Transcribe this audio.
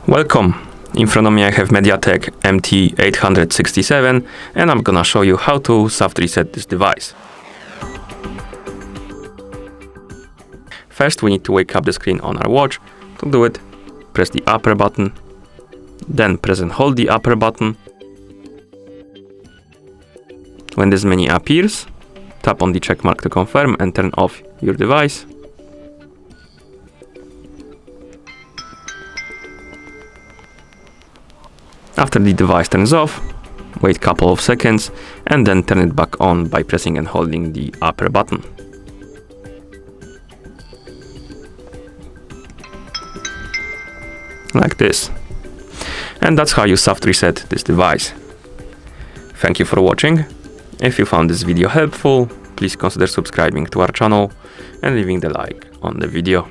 Welcome! In front of me I have MediaTek MT867 and I'm gonna show you how to soft reset this device. First we need to wake up the screen on our watch. To do it, press the upper button, then press and hold the upper button. When this menu appears, tap on the check mark to confirm and turn off your device. After the device turns off, wait a couple of seconds and then turn it back on by pressing and holding the upper button. Like this. And that's how you soft reset this device. Thank you for watching. If you found this video helpful, please consider subscribing to our channel and leaving the like on the video.